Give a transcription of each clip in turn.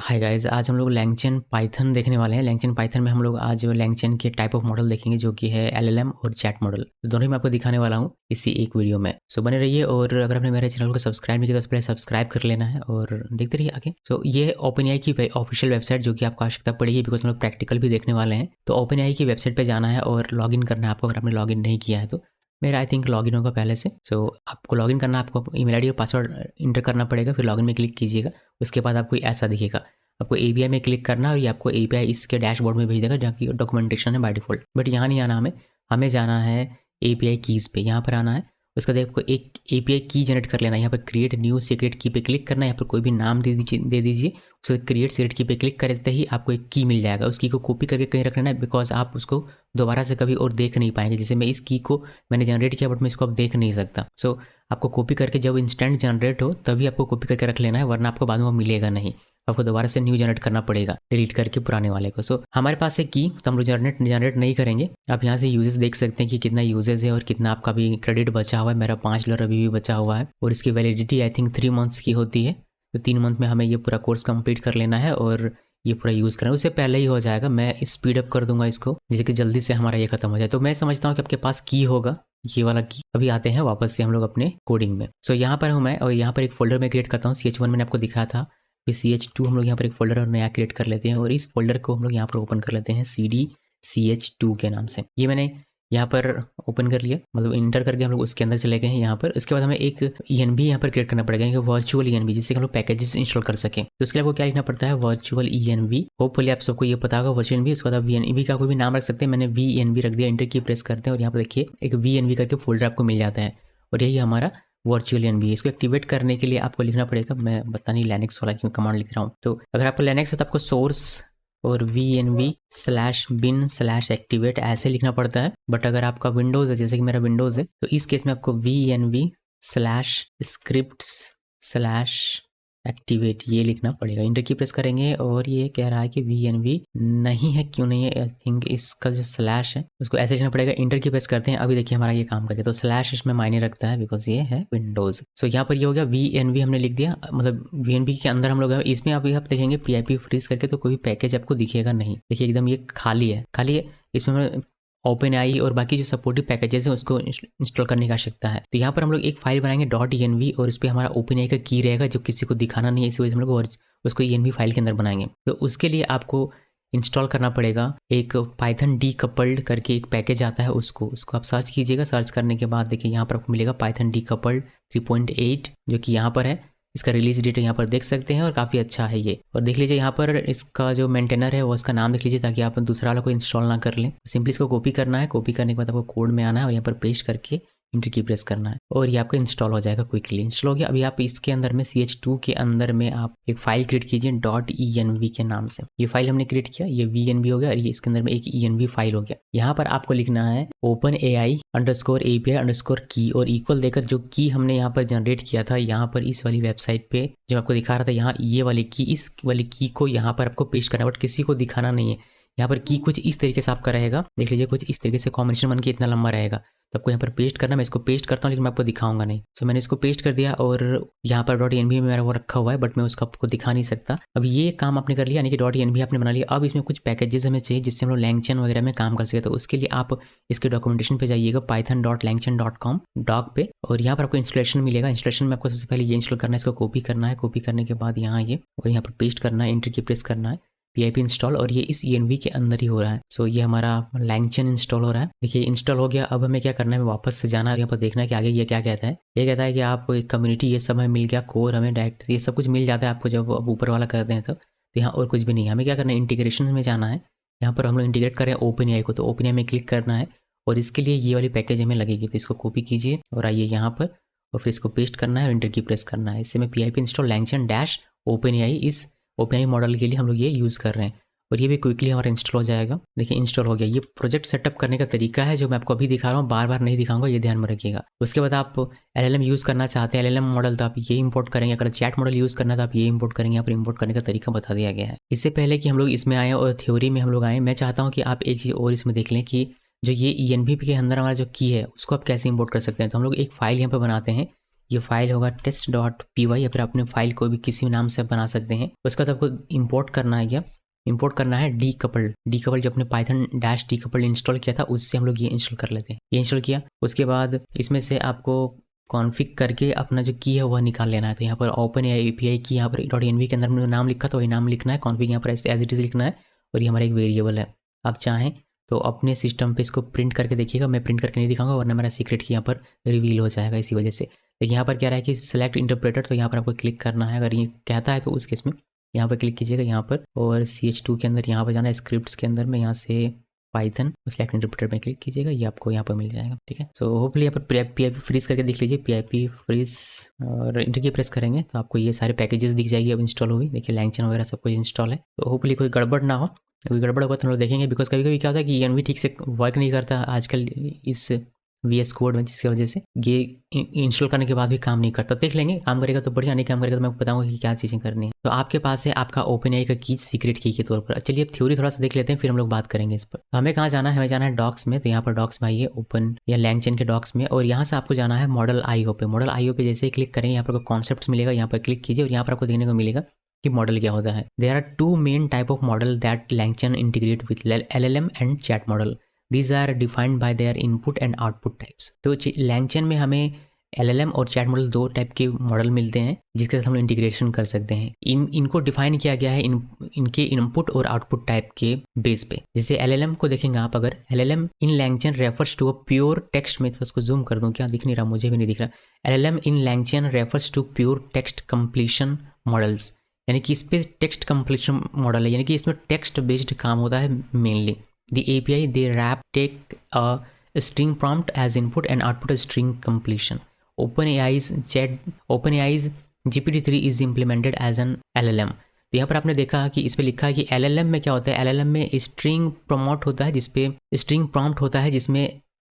Hi guys, आज हम लोग लैंगचेन पाइथन देखने वाले हैं। लैंगचेन पाइथन में हम लोग आज लैंगचेन के टाइप ऑफ मॉडल देखेंगे जो कि है एलएलएम और चैट मॉडल। तो दोनों ही मैं आपको दिखाने वाला हूँ इसी एक वीडियो में। सो बने रहिए और अगर आपने मेरे चैनल को सब्सक्राइब नहीं किया तो पहले सब्सक्राइब कर लेना है और देखते रहिए आगे। सो ये ओपन एआई की ऑफिशियल वेबसाइट जो कि आपको आवश्यकता पड़ेगी बिकॉज हम लोग प्रैक्टिकल भी देखने वाले हैं। तो ओपन एआई की वेबसाइट पर जाना है और लॉगिन करना है आपको अगर आपने लॉगिन नहीं किया है तो। मेरा आई थिंक लॉगिन होगा पहले से। सो आपको लॉगिन करना, आपको ईमेल आईडी और पासवर्ड इंटर करना पड़ेगा, फिर लॉगिन में क्लिक कीजिएगा। उसके बाद आपको ऐसा दिखेगा, आपको एपीआई में क्लिक करना है और ये आपको एपीआई इसके डैशबोर्ड में भेज देगा जहाँ की डॉक्यूमेंटेशन है बाय डिफॉल्ट। बट यहाँ नहीं आना, हमें जाना है एपीआई कीज़ पे, यहाँ पर आना है। उसके बाद आपको एक एपीआई की जनरेट कर लेना है। यहाँ पर क्रिएट न्यू सीक्रेट की पे क्लिक करना है। यहाँ पर कोई भी नाम दे दीजिए। उसके क्रिएट सीक्रेट की पे क्लिक करते ही आपको एक की मिल जाएगा। उस की को कॉपी करके कहीं रख लेना है बिकॉज आप उसको दोबारा से कभी और देख नहीं पाएंगे। जैसे मैं इस की को मैंने जनरेट किया बट मैं इसको अब देख नहीं सकता। सो आपको कॉपी करके जब इंस्टेंट जनरेट हो तभी आपको कॉपी करके रख लेना है, वरना आपको बाद में वो मिलेगा नहीं। आपको दोबारा से न्यू जनरेट करना पड़ेगा डिलीट करके पुराने वाले को। सो हमारे पास है की, तो हम लोग जनरेट नहीं करेंगे। आप यहाँ से यूजेस देख सकते हैं कि कितना यूजेस है और कितना आपका भी क्रेडिट बचा हुआ है। मेरा $5 अभी भी बचा हुआ है और इसकी वैलिडिटी आई थिंक 3 मंथ्स की होती है। तो 3 मंथ में हमें ये पूरा कोर्स कंप्लीट कर लेना है और ये पूरा यूज़ करना है। उससे पहले ही हो जाएगा, मैं स्पीड अप कर दूंगा इसको जिससे कि जल्दी से हमारा ये खत्म हो जाए। तो मैं समझता हूँ कि आपके पास की होगा, ये वाला की। अभी आते हैं वापस से हम लोग अपने कोडिंग में। सो यहाँ पर हूँ मैं और यहाँ पर एक फोल्डर में क्रिएट करता हूँ। CH1 मैंने आपको दिखाया था, फिर CH2 हम लोग यहाँ पर एक फोल्डर और नया क्रिएट कर लेते हैं और इस फोल्डर को हम लोग यहाँ पर ओपन कर लेते हैं CD CH2 के नाम से। ये मैंने यहाँ पर ओपन कर लिया, मतलब इंटर करके हम लोग उसके अंदर चले गए हैं यहाँ पर। इसके बाद हमें एक ENV यहाँ पर क्रिएट करना पड़ेगा, वर्चुअल ENV, जिससे हम लोग पैकेजेस इंस्टॉल कर सकें। तो उसके लिए आपको क्या लिखना पड़ता है, वर्चुअल ENV। होपफुली आप सबको ये पता होगा वर्चुअल ENV। उसके बाद आप VNV का कोई भी नाम रख सकते हैं। मैंने VNV रख दिया, इंटर की प्रेस करते हैं और यहाँ पर देखिए एक VNV करके फोल्डर आपको मिल जाता है और यही हमारा वर्चुअल ENV। इसको एक्टिवेट करने के लिए आपको लिखना पड़ेगा, मैं पता नहीं लिनक्स वाला क्यों कमांड लिख रहा हूँ। तो अगर आपको लिनक्स है तो आपको सोर्स और VNV/bin/activate ऐसे लिखना पड़ता है। बट अगर आपका विंडोज़ है, जैसे कि मेरा विंडोज़ है, तो इस केस में आपको VNV/scripts/activate ये लिखना पड़ेगा। इंटर की प्रेस करेंगे और ये कह रहा है कि VNV नहीं है, क्यों नहीं है। आई थिंक इसका जो स्लैश है उसको ऐसे लिखना पड़ेगा। इंटर की प्रेस करते हैं, अभी देखिए हमारा ये काम करेगा। तो स्लैश इसमें मायने रखता है बिकॉज ये है विंडोज़। सो यहाँ पर ये हो गया, VNV हमने लिख दिया, मतलब VNV के अंदर हम लोग इसमें अभी आप देखेंगे PIP फ्रीज करके तो कोई भी पैकेज आपको दिखेगा नहीं। देखिए एकदम ये खाली है। इसमें हमें ओपन आई और बाकी जो सपोर्टिव पैकेजेस हैं उसको इंस्टॉल करने की आवश्यकता है। तो यहाँ पर हम लोग एक फाइल बनाएंगे .env और इस पर हमारा ओपन आई का की रहेगा जो किसी को दिखाना नहीं है, इसी वजह से हम लोग उसको env फाइल के अंदर बनाएंगे। तो उसके लिए आपको इंस्टॉल करना पड़ेगा एक पाइथन डीकपल्ड करके एक पैकेज आता है, उसको आप सर्च कीजिएगा। सर्च करने के बाद देखिए यहाँ पर आपको मिलेगा पाइथन डीकपल्ड 3.8 जो कि यहाँ पर है। इसका रिलीज डेट यहाँ पर देख सकते हैं और काफ़ी अच्छा है ये। और देख लीजिए यहाँ पर इसका जो मेंटेनर है वो इसका नाम देख लीजिए ताकि आप दूसरा वाला को इंस्टॉल ना कर लें। सिंपली इसको कॉपी करना है, कॉपी करने के बाद आपको कोड में आना है और यहाँ पर पेस्ट करके इंटर की प्रेस करना है और ये आपका इंस्टॉल हो जाएगा। क्विकली इंस्टॉल हो गया। अभी आप इसके अंदर में CH2 के अंदर में आप एक फाइल क्रिएट कीजिए .env के नाम से। ये फाइल हमने क्रिएट किया, ये VNV हो गया और ये इसके अंदर में एक ENV फाइल हो गया। यहाँ पर आपको लिखना है OpenAI_API_key और इक्वल देकर जो की हमने यहाँ पर जनरेट किया था यहाँ पर इस वाली वेबसाइट पे जो आपको दिखा रहा था, यहाँ ये वाली की, इस वाली की को यहाँ पर आपको पेस्ट करना है बट किसी को दिखाना नहीं है। यहाँ पर की कुछ इस तरीके से आपका रहेगा, देख लीजिए कुछ इस तरीके से कॉम्बिनेशन बन के इतना लंबा रहेगा। तो आपको यहाँ पर पेस्ट करना, मैं इसको पेस्ट करता हूँ लेकिन मैं आपको दिखाऊंगा नहीं। सो मैंने इसको पेस्ट कर दिया और यहाँ पर .env में मेरा वो रखा हुआ है बट मैं उसको आपको दिखा नहीं सकता। अब ये काम आपने कर लिया, यानी कि .env आपने बना लिया। अब इसमें कुछ पैकेजेस हमें चाहिए जिससे हम लोग लैंगचेन वगैरह में काम कर सके। तो उसके लिए आप इसके डॉक्यूमेंटेशन पे जाइएगा python.langchain.com डॉक पे और यहाँ पर आपको इंस्टॉलेशन मिलेगा। इंस्टॉलेशन में आपको सबसे पहले ये इंस्टॉल करना है, इसको कॉपी करना है। कॉपी करने के बाद यहाँ ये और यहाँ पर पेस्ट करना है, इंटर की प्रेस करना है, PIP इंस्टॉल और ये इस ENV के अंदर ही हो रहा है। सो ये हमारा लैंगचेन इंस्टॉल हो रहा है। देखिए इंस्टॉल हो गया। अब हमें क्या करना है, वापस से जाना है, यहाँ पर देखना है कि आगे ये क्या कहता है। ये कहता है कि आप कम्युनिटी ये सब हमें मिल गया, कोर हमें डायरेक्ट ये सब कुछ मिल जाता है आपको जब अब ऊपर वाला करते हैं तो यहाँ और कुछ भी नहीं है। हमें क्या करना है, इंटीग्रेशन में जाना है। यहाँ पर हम लोग इंटीग्रेट करें OpenAI को, तो OpenAI में क्लिक करना है और इसके लिए ये वाली पैकेज हमें लगेगी। तो इसको कॉपी कीजिए और आइए यहाँ पर और फिर इसको पेस्ट करना है और इंटर की प्रेस करना है। इससे में PIP इंस्टॉल langchain-OpenAI इस OpenAI मॉडल के लिए हम लोग ये यूज़ कर रहे हैं और ये भी क्विकली हमारा इंस्टॉल हो जाएगा। देखिए इंस्टॉल हो गया। ये प्रोजेक्ट सेटअप करने का तरीका है जो मैं आपको अभी दिखा रहा हूँ, बार बार नहीं दिखाऊंगा, ये ध्यान में रखिएगा। उसके बाद आप LLM यूज़ करना चाहते हैं, LLM मॉडल, तो आप ये इंपोर्ट करेंगे। अगर चैट मॉडल यूज़ करना है तो आप ये इंपोर्ट करेंगे। यहाँ पर इंपोर्ट करने का तरीका बता दिया गया है। इससे पहले कि हम लोग इसमें आए और थ्योरी में हम लोग आए, मैं चाहता हूँ कि आप एक चीज़ और इसमें देख लें कि जो ये ENV के अंदर हमारा जो की है उसको आप कैसे इंपोर्ट कर सकते हैं। तो हम लोग एक फाइल यहाँ पर बनाते हैं ये फाइल होगा test.py या फिर अपने फाइल को भी किसी नाम से बना सकते हैं। उसके बाद आपको इंपोर्ट करना है, क्या इंपोर्ट करना है डीकपल जो अपने पाइथन डैश डीकपल इंस्टॉल किया था उससे हम लोग ये इंस्टॉल कर लेते हैं। ये इंस्टॉल किया, उसके बाद इसमें से आपको कॉन्फ़िग करके अपना जो की है वह निकाल लेना है। तो यहाँ पर ओपन एपीआई की यहाँ पर .env के अंदर हमने नाम लिखा तो वही नाम लिखना है, कॉन्फ़िग यहाँ पर एज इट इज़ लिखना है और ये हमारा एक वेरिएबल है। आप चाहें तो अपने सिस्टम पे इसको प्रिंट करके देखिएगा, मैं प्रिंट करके नहीं दिखाऊंगा वरना मेरा सीक्रेट की यहाँ पर रिवील हो जाएगा इसी वजह से। तो यहाँ पर क्या रहा है कि सिलेक्ट इंटरप्रेटर, तो यहाँ पर आपको क्लिक करना है। अगर ये कहता है तो उस केस में यहाँ पर क्लिक कीजिएगा यहाँ पर, और CH2 के अंदर यहाँ पर जाना है स्क्रिप्ट्स के अंदर में, यहाँ से पाइथन सिलेक्ट इंटरप्रेटर में क्लिक कीजिएगा, ये आपको यहाँ पर मिल जाएगा। ठीक है, सो होपफुली यहाँ पर PIP फ्रीज करके देख लीजिए, PIP फ्रीज और इंटर की प्रेस करेंगे तो आपको ये सारे पैकेजेस दिख जाएगी अब इंस्टॉल हुई। देखिए लैंगचन वगैरह सब कुछ इंस्टॉल है। तो होपफुली कोई गड़बड़ ना हो, कोई गड़बड़ होगा तो हम लोग देखेंगे, बिकॉज कभी कभी क्या होता है कि ENV ठीक से वर्क नहीं करता आजकल इस VS कोड में, जिसकी वजह से ये इंस्टॉल करने के बाद भी काम नहीं करता। देख लेंगे, काम करेगा तो बढ़िया, नहीं काम करेगा तो मैं आपको बताऊंगा कि क्या चीज़ें करनी है। तो आपके पास है आपका OpenAI का की सीक्रेट की के तौर पर। चलिए अब थ्योरी थोड़ा सा देख लेते हैं, फिर हम लोग बात करेंगे इस पर। तो हमें कहाँ जाना है, हमें जाना है डॉक्स में। तो यहाँ पर डॉक्स में आइए, ओपन या लैंगचन के डॉक्स में, और यहाँ से आपको जाना है मॉडल IO पे। मॉडल IO पे जैसे ही क्लिक करेंगे यहाँ पर कॉन्सेप्ट्स मिलेगा, यहाँ पर क्लिक कीजिए और यहाँ पर आपको देखने को मिलेगा कि मॉडल क्या होता है। There are two main type of model that LangChain integrate with LLM and chat model. These are defined by their input and output types। तो लैंगचन में हमें LLM और चैट मॉडल दो टाइप के मॉडल मिलते हैं जिसके साथ हम लोग इंटीग्रेशन कर सकते हैं। इनको डिफाइन किया गया है इनके इनपुट और आउटपुट टाइप के बेस पे। जैसे LLM को देखेंगे आप, अगर LLM in LangChain refers to a pure text में, तो उसको जूम कर दूं, क्या दिख नहीं रहा, मुझे भी नहीं दिख रहा। LLM in LangChain refers to pure text completion models, यानी कि इस पे टेक्स्ट कंप्लीशन मॉडल है, यानी कि इसमें टेक्स्ट बेस्ड काम होता है mainly. The API they wrap take a string prompt as input and output a string completion। OpenAI's GPT-3 is implemented as an LLM। तो यहाँ पर आपने देखा कि इस पे लिखा है कि LLM में क्या होता है, LLM में स्ट्रिंग प्रॉम्प्ट होता है, जिसपे स्ट्रिंग प्रॉम्प्ट होता है जिसमें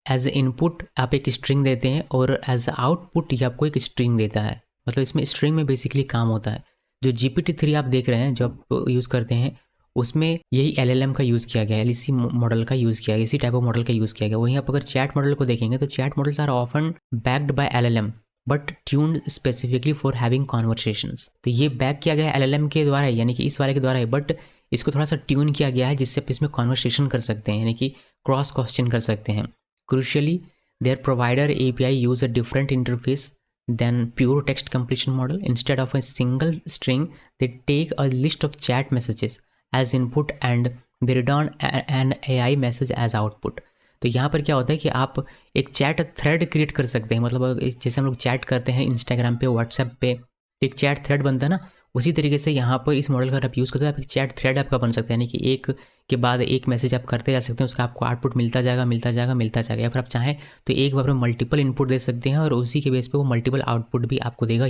एज इनपुट आप एक स्ट्रिंग देते हैं और एज आउटपुट ये आपको एक स्ट्रिंग देता है। मतलब इसमें स्ट्रिंग में बेसिकली काम होता है। जो GPT-3 आप देख रहे हैं, जो आप यूज़ करते हैं, उसमें यही LLM का यूज़ किया गया है, इसी मॉडल का यूज़ किया गया, इसी टाइप ऑफ मॉडल का यूज़ किया गया। वहीं आप अगर चैट मॉडल को देखेंगे तो chat models are often backed by LLM but tuned specifically for having conversations. तो ये बैक किया गया है LLM के द्वारा है, यानी कि इस वाले के द्वारा है, बट इसको थोड़ा सा ट्यून किया गया है जिससे आप इसमें कॉन्वर्सेशन कर सकते हैं, यानी कि क्रॉस क्वेश्चन कर सकते हैं। Crucially their provider API use a different interface than pure text completion model। Instead of a single string, they take a list of chat messages as input and they return an AI message as output। तो यहाँ पर क्या होता है कि आप एक chat thread create कर सकते हैं। मतलब जैसे हम लोग चैट करते हैं इंस्टाग्राम पे, व्हाट्सएप पे, एक चैट थ्रेड बनता है ना, उसी तरीके से यहाँ पर इस मॉडल का आप यूज़ करते हैं, आप एक चैट थ्रेड आपका बन सकता है, यानी कि एक के बाद एक मैसेज आप करते जा सकते हैं, उसका आपको आउटपुट मिलता जाएगा मिलता जाएगा मिलता जाएगा। या फिर आप चाहें तो एक बार में मल्टीपल इनपुट दे सकते हैं और उसी के बेस पे वो मल्टीपल आउटपुट भी आपको देगा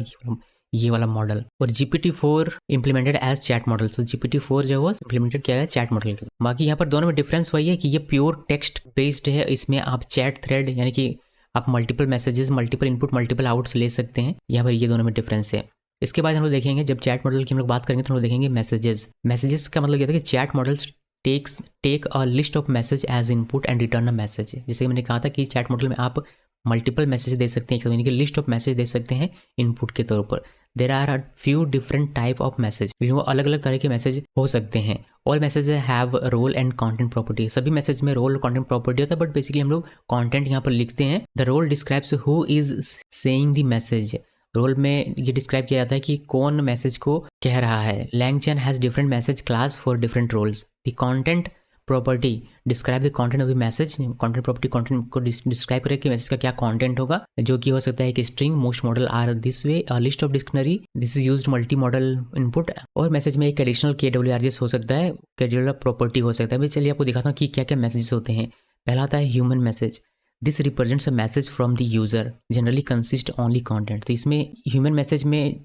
ये वाला मॉडल। और GPT-4 implemented as chat model. तो GPT-4 जो है वो इम्प्लीमेंटेड किया गया चैट मॉडल के। बाकी यहाँ पर दोनों में डिफरेंस वही है कि ये प्योर टेक्स्ट बेस्ड है, इसमें आप चैट थ्रेड यानी कि आप multiple messages, multiple input, multiple outs ले सकते हैं। यहाँ पर ये दोनों में डिफरेंस है। इसके बाद हम लोग देखेंगे, जब चैट मॉडल की हम लोग बात करेंगे तो हम लोग देखेंगे मैसेजेस का मतलब ये था कि chat models take a list of message as input and return a message. जैसे मैंने कहा था कि चैट मॉडल में आप मल्टीपल मैसेज दे सकते हैं, यानी कि लिस्ट ऑफ मैसेज दे सकते हैं इनपुट के तौर पर। There are a few different type of message, वो अलग अलग तरह के मैसेज हो सकते हैं। All message have role and content property. सभी मैसेज में रोल और कंटेंट प्रॉपर्टी होता है, बट बेसिकली हम लोग कंटेंट यहाँ पर लिखते हैं। The role describes who is saying the message. Role में ये डिस्क्राइब किया जाता है कि कौन मैसेज को कह रहा है। LangChain has different message class for different roles. The content property describe the content of the message. Content property content को डिस्क्राइब करे कि मैसेज का क्या कंटेंट होगा, जो कि हो सकता है कि string, most model are this way, a list of dictionary, this is used multi model input. और मैसेज में एक एडिशनल KWRGs हो सकता है, KWR प्रॉपर्टी हो सकता है। मैं चलिए आपको दिखाता हूँ कि क्या क्या मैसेजेस होते हैं। पहला आता है human message. This represents a message from the user, generally consist only content. तो इसमें ह्यूमन मैसेज में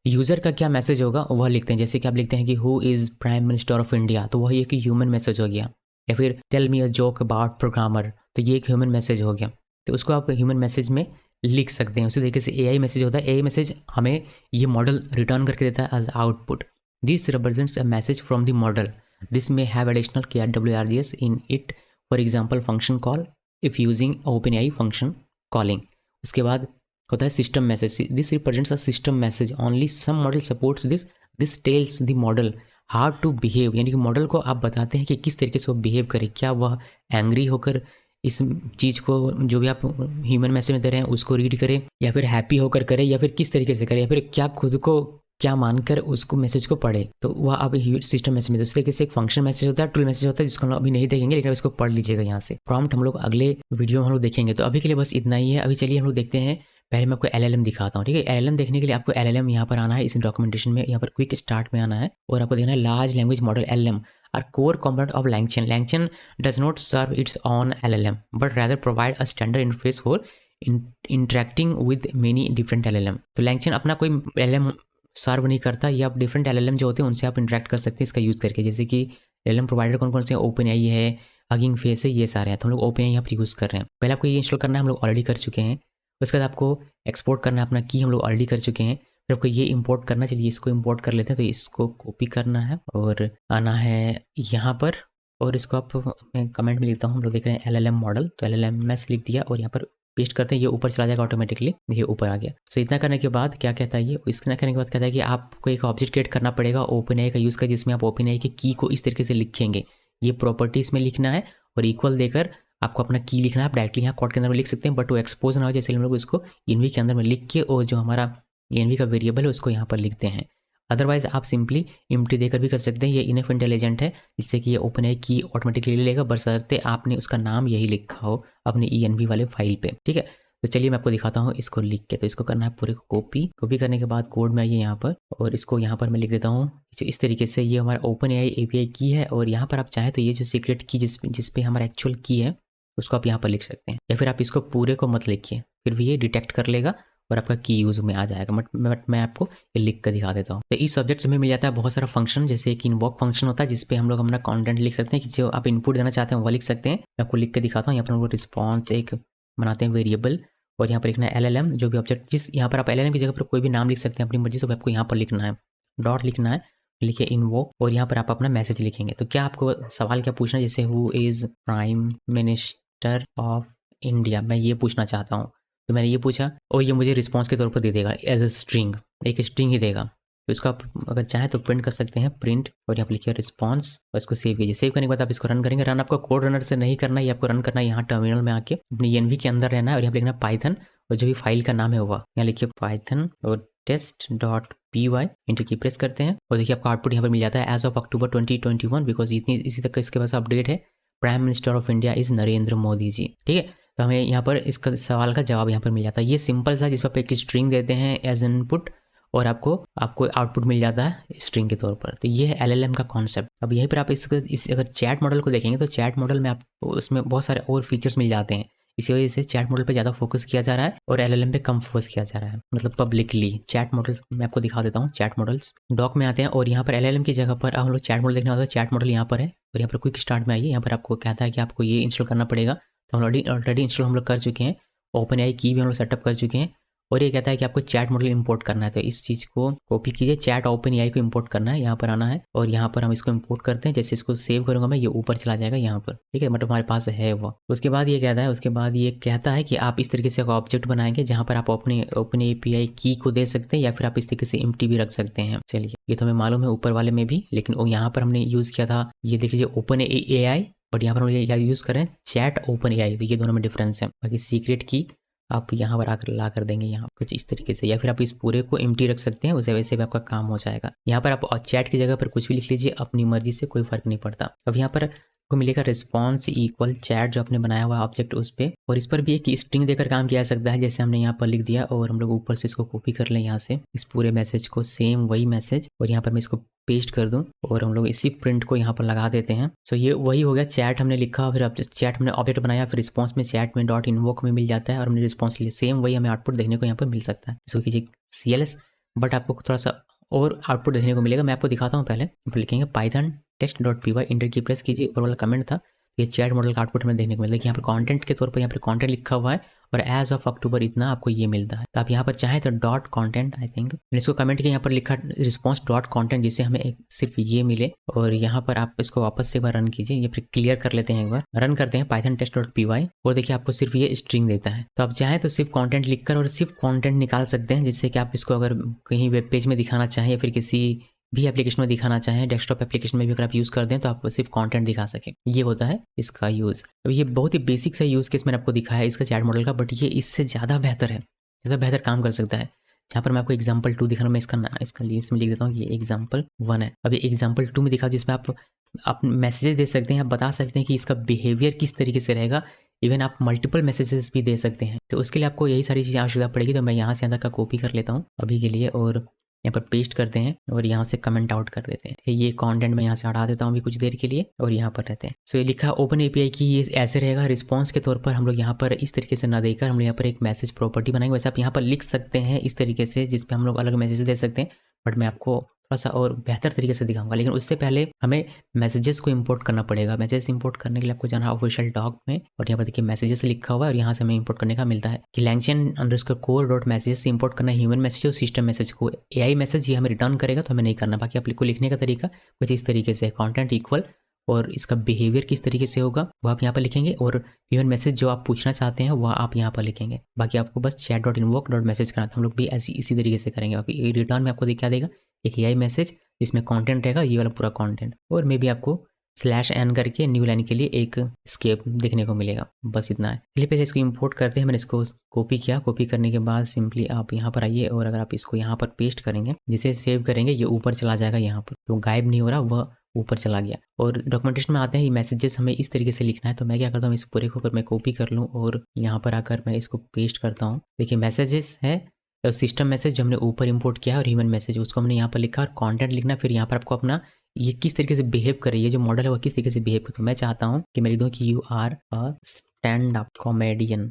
यूज़र का क्या मैसेज होगा वह लिखते हैं। जैसे कि आप लिखते हैं कि who is prime minister of India, तो वह एक ह्यूमन मैसेज हो गया। या फिर tell me a joke about programmer, तो ये एक ह्यूमन मैसेज हो गया। तो उसको आप ह्यूमन मैसेज में लिख सकते हैं। उसी तरीके से AI मैसेज होता है। AI मैसेज हमें ये मॉडल रिटर्न करके देता है as output. This represents a message from the model. This may have additional KWRGs in it, for example function call if using OpenAI function calling. उसके बाद होता है system message, this represents a system message, only some model supports this, this tells the model how to behave, यानी कि model को आप बताते हैं कि किस तरीके से वो बिहेव करे, क्या वह एंग्री होकर इस चीज़ को जो भी आप ह्यूमन मैसेज में दे रहे हैं उसको रीड करे, या फिर हैप्पी होकर करे, या फिर किस तरीके से करे, या फिर क्या खुद को क्या मानकर उसको मैसेज को पढ़े। तो वह अब सिस्टम मैसेज में, तो इस तरीके से एक फंक्शन मैसेज होता है, टूल मैसेज होता है, जिसको हम लोग अभी नहीं देखेंगे, लेकिन इसको पढ़ लीजिएगा यहाँ से। प्रॉम्प्ट हम लोग अगले वीडियो में हम लोग देखेंगे। तो अभी के लिए बस इतना ही है। अभी चलिए हम लोग देखते हैं, पहले मैं आपको एलएलएम दिखाता हूँ, ठीक है। एलएलएम देखने के लिए आपको एलएलएम यहाँ पर आना है, इस डॉक्यूमेंटेशन में यहाँ पर क्विक स्टार्ट में आना है, और आपको देखना है large language model LLM are core component of LangChain. LangChain does not serve its own LLM, but rather provide a standard interface for interacting with many different LLM. तो LangChain अपना कोई LLM सर्व नहीं करता, या आप डिफरेंट LLM जो होते हैं उनसे आप इंटरेक्ट कर सकते हैं इसका यूज़ करके। जैसे कि LLM प्रोवाइडर कौन कौन से, OpenAI है, हगिंग फेस है, ये सारे हैं। तो हम लोग OpenAI यहाँ पर यूज़ कर रहे हैं। पहले आपको ये इंस्टॉल करना है, हम लोग ऑलरेडी कर चुके हैं। उसके बाद आपको एक्सपोर्ट करना है अपना की, हम लोग ऑलरेडी कर चुके हैं। फिर आपको ये इंपोर्ट करना, चलिए इसको इंपोर्ट कर लेते हैं। तो इसको कॉपी करना है और आना है यहाँ पर, और इसको आप मैं कमेंट में लिखता हूँ, हम लोग देख रहे हैं LLM मॉडल, तो LLMS लिख दिया और यहाँ पर पेस्ट करते हैं, ये ऊपर चला जाएगा ऑटोमेटिकली, ये ऊपर आ गया। सो इतना करने के बाद क्या कहता है ये, इतना करने के बाद कहता है कि आपको एक ऑब्जेक्ट क्रिएट करना पड़ेगा OpenAI का यूज़ कर, जिसमें आप OpenAI की की को इस तरीके से लिखेंगे, ये प्रॉपर्टीज़ में लिखना है और इक्वल देकर आपको अपना की लिखना है। आप डायरेक्टली यहाँ कोड के अंदर में लिख सकते हैं, बट वो एक्सपोज ना हो, जैसे हम लोग इसको इनवी के अंदर में लिख के, और जो हमारा इनवी का वेरिएबल है उसको यहाँ पर लिखते हैं। अदरवाइज आप सिंपली एम्प्टी देकर भी कर सकते हैं, ये इनफ इंटेलिजेंट है, जिससे कि ये OpenAI की ऑटोमेटिकली ले लेगा, बशर्ते आपने उसका नाम यही लिखा हो अपने ENV वाले फाइल पे, ठीक है। तो चलिए मैं आपको दिखाता हूँ इसको लिख के। तो इसको करना है पूरे को कॉपी करने के बाद कोड में आइए यहाँ पर, और इसको यहाँ पर मैं लिख देता हूँ इस तरीके से। ये हमारा OpenAI API की है, और यहाँ पर आप चाहें तो ये जो सीक्रेट की जिस पे हमारा एक्चुअल की है उसको आप यहाँ पर लिख सकते हैं, या फिर आप इसको पूरे को मत लिखिए, फिर भी ये डिटेक्ट कर लेगा और आपका की यूज़ में आ जाएगा। बट मैं आपको ये लिख कर दिखा देता हूँ। तो इस सब्जेक्ट से हमें मिल जाता है बहुत सारा फंक्शन, जैसे एक इन्वोक फंक्शन होता है जिसपे हम लोग अपना कंटेंट लिख सकते हैं, कि जो आप इनपुट देना चाहते हैं वो लिख सकते हैं। मैं आपको लिख के दिखाता हूँ। यहाँ पर हम लोग रिस्पॉन्स एक बनाते हैं वेरिएबल, और यहाँ पर लिखना है LLM, जो भी ऑब्जेक्ट जिस यहाँ पर आप LLM की जगह पर कोई भी नाम लिख सकते हैं अपनी मर्जी से, आपको यहाँ पर लिखना है, डॉट लिखना है, लिखिए इन्वोक, और यहाँ पर आप अपना मैसेज लिखेंगे। तो क्या आपको सवाल क्या पूछना है, जैसे who is prime minister of India, मैं ये पूछना चाहता हूँ। तो मैंने ये पूछा और ये मुझे रिस्पॉन्स के तौर पर दे देगा एज अ स्ट्रिंग, एक स्ट्रिंग ही देगा। तो इसको आप अगर चाहें तो प्रिंट कर सकते हैं, प्रिंट, और यहाँ पर लिखिए रिस्पॉन्स, और इसको सेव कीजिए। सेव करने के बाद आप इसको रन करेंगे। रन आपको कोड रनर से नहीं करना है, ये आपको रन करना है यहाँ टर्मिनल में आके, अपनी ENV के अंदर रहना है, और यहाँ पर लिखना पाइथन, और जो भी फाइल का नाम है वो यहाँ लिखिए पाइथन और test.py, इंटर की प्रेस करते हैं, और देखिए आपका आउटपुट यहाँ पर मिल जाता है एज ऑफ अक्टूबर 2021, बिकॉज इसी तक का इसके पास अपडेट है। Prime minister of India is Narendra Modi ji, ठीक है। तो हमें यहाँ पर इसका सवाल का जवाब यहाँ पर मिल जाता है। ये सिंपल सा, जिस पर आप एक स्ट्रिंग देते हैं एज इनपुट, और आपको आउटपुट मिल जाता है स्ट्रिंग के तौर पर। तो ये है LLM का कॉन्सेप्ट। अब यहीं पर आप इस अगर चैट मॉडल को देखेंगे तो चैट मॉडल में आपको उसमें बहुत सारे और फीचर्स मिल जाते हैं। इसी वजह से चैट मॉडल पे ज़्यादा फोकस किया जा रहा है और LLM पे कम फोकस किया जा रहा है, मतलब पब्लिकली। चैट मॉडल मैं आपको दिखा देता हूँ। चैट मॉडल्स डॉक में आते हैं, और यहाँ पर LLM की जगह पर हम लोग चैट मॉडल देखने वाला है। चैट मॉडल यहाँ पर है, और यहाँ पर क्विक स्टार्ट में आइए। यहाँ पर आपको कहता है कि आपको ये इंस्टॉल करना पड़ेगा। तो हम ऑलरेडी इंस्टॉल हम लोग कर चुके हैं। OpenAI की भी हम लोग सेटअप कर चुके हैं, और ये कहता है कि आपको चैट मॉडल इंपोर्ट करना है। तो इस चीज़ को कॉपी कीजिए, चैट OpenAI को इंपोर्ट करना है, यहाँ पर आना है, और यहाँ पर हम इसको इंपोर्ट करते हैं। जैसे इसको सेव करूँगा मैं, ये ऊपर चला जाएगा यहाँ पर, ठीक है, मतलब हमारे पास है वो। उसके बाद ये कहता है, कि आप इस तरीके से एक ऑब्जेक्ट बनाएंगे जहाँ पर आप अपने OpenAI की को दे सकते हैं, या फिर आप इस तरीके से एम्प्टी भी रख सकते हैं। चलिए, ये तो हमें मालूम है ऊपर वाले में भी, लेकिन यहाँ पर हमने यूज़ किया था, ये देख लीजिए OpenAI, बट यहाँ पर हम यूज़ करें चैट OpenAI। तो ये दोनों में डिफरेंस है। बाकी सीक्रेट की आप यहाँ पर आकर ला कर देंगे यहाँ कुछ इस तरीके से, या फिर आप इस पूरे को एम्प्टी रख सकते हैं, उसे वैसे भी आपका काम हो जाएगा। यहाँ पर आप चैट की जगह पर कुछ भी लिख लीजिए अपनी मर्जी से, कोई फर्क नहीं पड़ता। अब यहाँ पर आपको मिलेगा रिस्पॉन्स इक्वल चैट, जो आपने बनाया हुआ ऑब्जेक्ट उस पर, और इस पर भी एक स्ट्रिंग देकर काम किया जा सकता है, जैसे हमने यहाँ पर लिख दिया, और हम लोग ऊपर से इसको कॉपी कर लें यहाँ से, इस पूरे मैसेज को, सेम वही मैसेज, और यहाँ पर मैं इसको पेस्ट कर दूं, और हम लोग इसी प्रिंट को यहाँ पर लगा देते हैं। सो ये वही हो गया, चैट हमने लिखा, फिर अब चैट हमने ऑब्जेक्ट बनाया, फिर रिस्पॉन्स में चैट में डॉट इन्वोक में मिल जाता है, और हमने रिस्पॉन्स लिया, सेम वही हमें आउटपुट देखने को यहाँ पर मिल सकता है। इसको कीजिए CLS, बट आपको थोड़ा सा और आउटपुट देखने को मिलेगा। मैं आपको दिखाता हूँ। पहले लिखेंगे Python test.py, inter key press कीजिए, ऊपर वाला कमेंट था, ये चैट मॉडल का आउटपुट हमें देखने को मिलता है कि यहाँ पर कंटेंट के तौर पर यहाँ पर कंटेंट लिखा हुआ है और एज ऑफ अक्टूबर इतना आपको ये मिलता है। तो आप यहाँ पर चाहें तो डॉट कंटेंट, आई थिंक मैंने इसको कमेंट किया, यहाँ पर लिखा रिस्पॉन्स डॉट कंटेंट, जिससे हमें सिर्फ ये मिले। और यहाँ पर आप इसको वापस से एक बार रन कीजिए, ये फिर क्लियर कर लेते हैं, एक बार रन करते हैं पाइथन टेस्ट डॉट py और देखिए आपको सिर्फ ये स्ट्रिंग देता है। तो आप चाहें तो सिर्फ कंटेंट लिखकर और सिर्फ कंटेंट निकाल सकते हैं, जिससे कि आप इसको अगर कहीं वेब पेज में दिखाना चाहें या फिर किसी भी एप्लीकेशन में दिखाना चाहें, डेस्कटॉप एप्लीकेशन में भी अगर आप यूज़ कर दें तो आप सिर्फ कंटेंट दिखा सकें। ये होता है इसका यूज़। अब ये बहुत ही बेसिक सा यूज़ केस मैंने आपको दिखाया है इसका चैट मॉडल का, बट ये इससे ज़्यादा बेहतर है, ज़्यादा बेहतर काम कर सकता है। जहाँ पर मैं आपको एग्जाम्पल 2 दिखा रहा हूँ, मैं इसका लीव्स में लिख देता हूँ कि ये एग्जाम्पल 1 है। अभी एग्जाम्पल 2 में दिखा जिसमें आप मैसेजेस दे सकते हैं, आप बता सकते हैं कि इसका बिहेवियर किस तरीके से रहेगा। इवन आप मल्टीपल मैसेजेस भी दे सकते हैं। तो उसके लिए आपको यही सारी चीज़ें आवश्यकता पड़ेगी। तो मैं यहाँ से यहाँ तक का कॉपी कर लेता हूँ अभी के लिए और यहाँ पर पेस्ट करते हैं और यहाँ से कमेंट आउट कर देते हैं। ये कंटेंट मैं यहाँ से हटा देता हूँ अभी कुछ देर के लिए और यहाँ पर रहते हैं। सो ये लिखा ओपन एपीआई की, ये ऐसे रहेगा। रिस्पॉन्स के तौर पर हम लोग यहाँ पर इस तरीके से ना देकर हम लोग यहाँ पर एक मैसेज प्रॉपर्टी बनाएंगे। वैसे आप यहाँ पर लिख सकते हैं इस तरीके से, जिसपे हम लोग अलग मैसेज दे सकते हैं, बट मैं आपको थोड़ा सा और बेहतर तरीके से दिखाऊंगा। लेकिन उससे पहले हमें मैसेजेस को इंपोर्ट करना पड़ेगा। मैसेज इंपोर्ट करने के लिए आपको जाना है ऑफिशियल डॉक में और यहाँ पर देखिए मैसेजेस लिखा हुआ है और यहाँ से हमें इंपोर्ट करने का मिलता है कि langchain_core.messages से इंपोर्ट करना है ह्यूमन मैसेज और सिस्टम मैसेज को। एआई मैसेज ये हमें रिटर्न करेगा तो हमें नहीं करना। बाकी आपको लिखने का तरीका कुछ इस तरीके से, कंटेंट इक्वल और इसका बिहेवियर किस तरीके से होगा वो आप यहाँ पर लिखेंगे और ह्यूमन मैसेज जो आप पूछना चाहते हैं वह आप यहाँ पर लिखेंगे। बाकी आपको बस chat.invoke.message करना था, हम लोग भी ऐसी इसी तरीके से करेंगे। बाकी रिटर्न में आपको क्या देगा, एक एआई मैसेज जिसमें कंटेंट रहेगा, ये वाला पूरा कंटेंट, और मे भी आपको /n करके न्यू लाइन के लिए एक स्केप देखने को मिलेगा। बस इतना है। चलिए पहले इसको इंपोर्ट करते हैं। मैंने इसको कॉपी किया, कॉपी करने के बाद सिंपली आप यहाँ पर आइए और अगर आप इसको यहाँ पर पेस्ट करेंगे, जिसे सेव करेंगे ये ऊपर चला जाएगा, यहाँ पर तो गायब नहीं हो रहा, वह ऊपर चला गया। और डॉक्यूमेंटेशन में आते हैं, ये मैसेजेस हमें इस तरीके से लिखना है। तो मैं क्या करता हूँ, इस पूरे को मैं कॉपी कर लूँ और यहाँ पर आकर मैं इसको पेस्ट करता हूँ। देखिए मैसेजेस है, सिस्टम मैसेज जो हमने ऊपर इंपोर्ट किया है और ह्यूमन मैसेज उसको हमने यहाँ पर लिखा और कंटेंट लिखना। फिर यहाँ पर आपको अपना ये किस तरीके से बिहेव करे, ये जो मॉडल है वो किस तरीके से बिहेव करे। तो मैं चाहता हूँ कि मैं लिख दूँ कि you are a stand up comedian,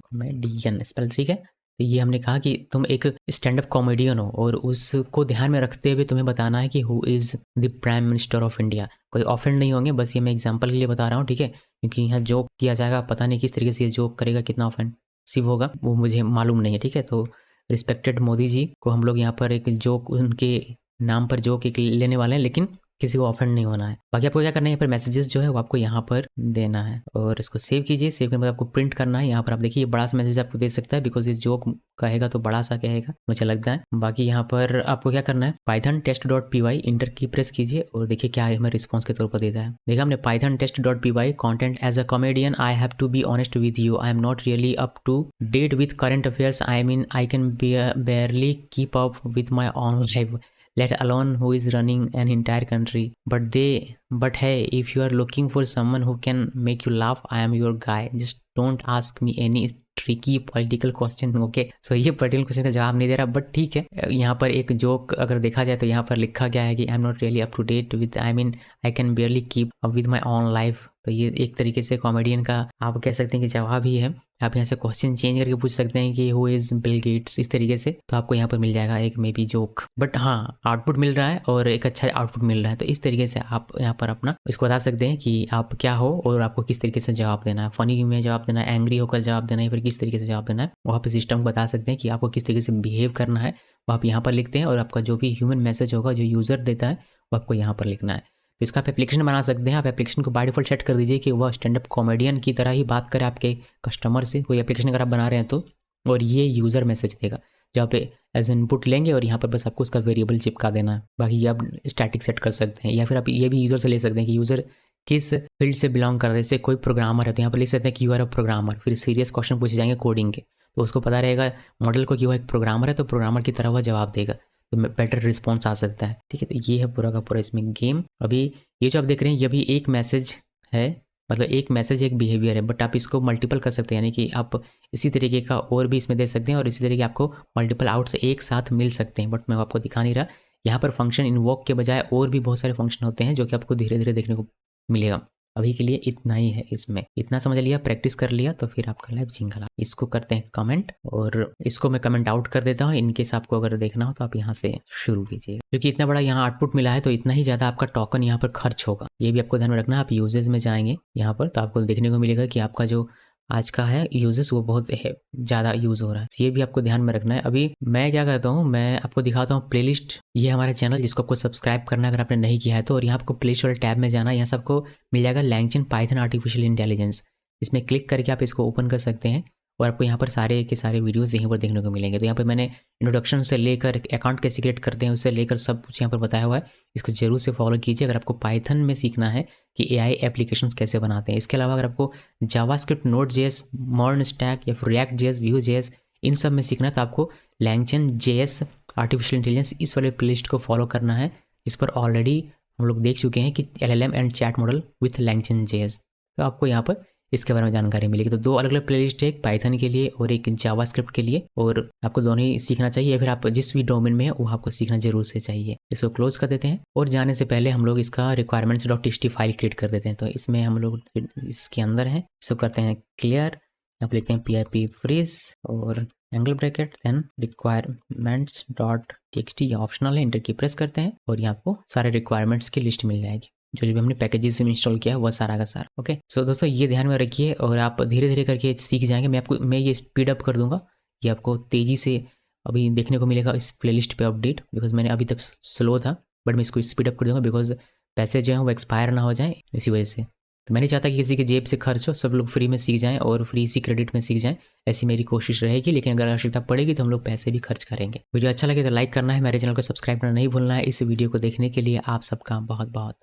spell ठीक है। तो ये हमने कहा कि तुम एक स्टैंड अप कॉमेडियन हो और उसको ध्यान में रखते हुए तुम्हें बताना है कि who is the prime minister of India. कोई ऑफेंड नहीं होंगे, बस ये मैं एग्जांपल के लिए बता रहा हूँ, ठीक है, क्योंकि यहाँ जोक किया जाएगा, पता नहीं किस तरीके से ये जोक करेगा, कितना ऑफेंसिव होगा वो मुझे मालूम नहीं है, ठीक है। तो रिस्पेक्टेड मोदी जी को हम लोग यहाँ पर एक जोक, उनके नाम पर जोक एक लेने वाले हैं, लेकिन किसी को ऑफेंड नहीं होना है। बाकी आपको क्या करना है, यहाँ पर मैसेजेस जो है वो आपको यहाँ पर देना है और इसको सेव कीजिए। सेव करने के बाद आपको प्रिंट करना है। यहाँ पर आप देखिए ये बड़ा सा मैसेज आपको दे सकता है, बिकॉज ये जोक कहेगा तो बड़ा सा कहेगा मुझे लगता है। बाकी यहाँ पर आपको क्या करना है, Python test dot py enter key press कीजिए और देखिए क्या हमें रिस्पॉन्स के तौर पर देता है। देखा हमने Python test dot py content as a comedian I have to be honest with you, I am not really up to date with current affairs, I mean I can barely keep up with my own life, let alone who is running an entire country. But hey, if you are looking for someone who can make you laugh, I am your guy. Just don't ask me any tricky political question. Okay, so ये particular question का जवाब नहीं दे रहा, but ठीक है। यहाँ पर एक जोक अगर देखा जाए तो यहाँ पर लिखा गया है कि I am not really up to date with, I mean I can barely keep up with my own life. तो ये एक तरीके से कॉमेडियन का आप कह सकते हैं कि जवाब ही है। आप यहाँ से क्वेश्चन चेंज करके पूछ सकते हैं कि हु इज़ बिल गेट्स, इस तरीके से, तो आपको यहाँ पर मिल जाएगा एक मे बी जोक। बट हाँ, आउटपुट मिल रहा है और एक अच्छा आउटपुट मिल रहा है। तो इस तरीके से आप यहाँ पर अपना इसको बता सकते हैं कि आप क्या हो और आपको किस तरीके से जवाब देना है। फनी में जवाब देना है, एंग्री होकर जवाब देना है, फिर किस तरीके से जवाब देना है, वहाँ पर सिस्टम को बता सकते हैं कि आपको किस तरीके से बिहेव करना है। वो आप यहाँ पर लिखते हैं और आपका जो भी ह्यूमन मैसेज होगा जो यूज़र देता है वो आपको यहाँ पर लिखना है। तो इसका आप एप्लीकेशन बना सकते हैं। आप एप्लीकेशन को बाय डिफॉल्ट सेट कर दीजिए कि वह स्टैंड अप कॉमेडियन की तरह ही बात करे आपके कस्टमर से। कोई एप्लीकेशन अगर आप बना रहे हैं तो, और ये यूज़र मैसेज देगा जो आप एज इनपुट लेंगे और यहाँ पर बस आपको उसका वेरिएबल चिपका देना है। बाकी ये आप स्टैटिक सेट कर सकते हैं या फिर आप ये भी यूज़र से ले सकते हैं कि यूज़र किस फील्ड से बिलोंग करते हैं। जैसे कोई प्रोग्रामर है तो यहाँ पर लिख सकते हैं कि यू आर अ प्रोग्रामर, फिर सीरियस क्वेश्चन पूछे जाएंगे कोडिंग के, तो उसको पता रहेगा मॉडल को कि वह एक प्रोग्रामर है, तो प्रोग्रामर की तरह वह जवाब देगा, तो बेटर रिस्पॉन्स आ सकता है, ठीक है। तो ये है पूरा का पूरा इसमें गेम। अभी ये जो आप देख रहे हैं ये भी एक मैसेज है, मतलब एक मैसेज एक बिहेवियर है, बट आप इसको मल्टीपल कर सकते हैं, यानी कि आप इसी तरीके का और भी इसमें दे सकते हैं और इसी तरीके आपको मल्टीपल आउट्स एक साथ मिल सकते हैं, बट मैं आपको दिखा नहीं रहा। यहाँ पर फंक्शन इन्वोक के बजाय और भी बहुत सारे फंक्शन होते हैं जो कि आपको धीरे धीरे देखने को मिलेगा। अभी के लिए इतना ही है इसमें, इतना समझ लिया, प्रैक्टिस कर लिया तो फिर आपका लाइफ जिंगला। इसको करते हैं कमेंट और इसको मैं कमेंट आउट कर देता हूँ। इनकेस आपको अगर देखना हो तो आप यहाँ से शुरू कीजिए, क्योंकि इतना बड़ा यहाँ आउटपुट मिला है तो इतना ही ज़्यादा आपका टोकन यहाँ पर खर्च होगा। ये भी आपको ध्यान में रखना। आप यूजेस में जाएंगे यहाँ पर तो आपको देखने को मिलेगा कि आपका जो आज का है यूजेस वो बहुत है ज़्यादा यूज़ हो रहा है। ये भी आपको ध्यान में रखना है। अभी मैं क्या करता हूँ, मैं आपको दिखाता हूँ प्लेलिस्ट। ये हमारा चैनल जिसको आपको सब्सक्राइब करना है अगर आपने नहीं किया है तो, और यहाँ आपको प्लेलिस्ट वाले टैब में जाना है। यहाँ से आपको मिल जाएगा लैंगचेन पाइथन आर्टिफिशियल इंटेलिजेंस। इसमें क्लिक करके आप इसको ओपन कर सकते हैं और आपको यहाँ पर सारे के सारे वीडियोस यहीं पर देखने को मिलेंगे। तो यहाँ पर मैंने इंट्रोडक्शन से लेकर अकाउंट कैसे क्रिएट करते हैं उससे लेकर सब कुछ यहाँ पर बताया हुआ है। इसको जरूर से फॉलो कीजिए अगर आपको पाइथन में सीखना है कि एआई एप्लीकेशंस कैसे बनाते हैं। इसके अलावा अगर आपको जावास्क्रिप्ट, नोड.js, मॉडर्न स्टैक या फिर रिएक्ट.js, व्यू.js इन सब में सीखना है तो आपको लैंगचेन JS आर्टिफिशियल इंटेलिजेंस इस वाले प्लेलिस्ट को फॉलो करना है, जिस पर ऑलरेडी हम लोग देख चुके हैं कि LLM and chat model with LangChain JS। तो आपको यहाँ पर इसके बारे में जानकारी मिलेगी। तो 2 अलग अलग प्लेलिस्ट है, एक पाइथन के लिए और एक जावास्क्रिप्ट के लिए, और आपको दोनों ही सीखना चाहिए या फिर आप जिस भी डोमेन में है वो आपको सीखना जरूर से चाहिए। इसको क्लोज कर देते हैं और जाने से पहले हम लोग इसका requirements.txt फाइल क्रिएट कर देते हैं। तो इसमें हम लोग इसके अंदर है, इसको करते हैं क्लियर, यहाँ पर लिखते हैं PIP फ्रीज और एंगल ब्रैकेट, देन requirements.txt, ये ऑप्शनल है, इंटर की प्रेस करते हैं और यहाँ आपको सारे रिक्वायरमेंट्स की लिस्ट मिल जाएगी। जो भी हमने पैकेजेस में इंस्टॉल किया है वह सारा का सारा। ओके, सो दोस्तों ये ध्यान में रखिए और आप धीरे धीरे करके सीख जाएंगे। मैं ये स्पीड अप कर दूंगा, ये आपको तेज़ी से अभी देखने को मिलेगा इस प्लेलिस्ट पे अपडेट, बिकॉज मैंने अभी तक स्लो था बट मैं इसको स्पीड अप कर दूंगा बिकॉज पैसे जो हैं वो एक्सपायर ना हो जाए इसी वजह से। तो मैं नहीं चाहता कि किसी के जेब से खर्च हो, सब लोग फ्री में सीख जाएं और फ्री इसी क्रेडिट में सीख जाएं, ऐसी मेरी कोशिश रहेगी। लेकिन अगर आवश्यकता पड़ेगी तो हम लोग पैसे भी खर्च करेंगे। वीडियो अच्छा लगे तो लाइक करना है, मेरे चैनल को सब्सक्राइब करना नहीं भूलना है। इस वीडियो को देखने के लिए आप सबका बहुत बहुत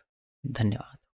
धन्यवाद।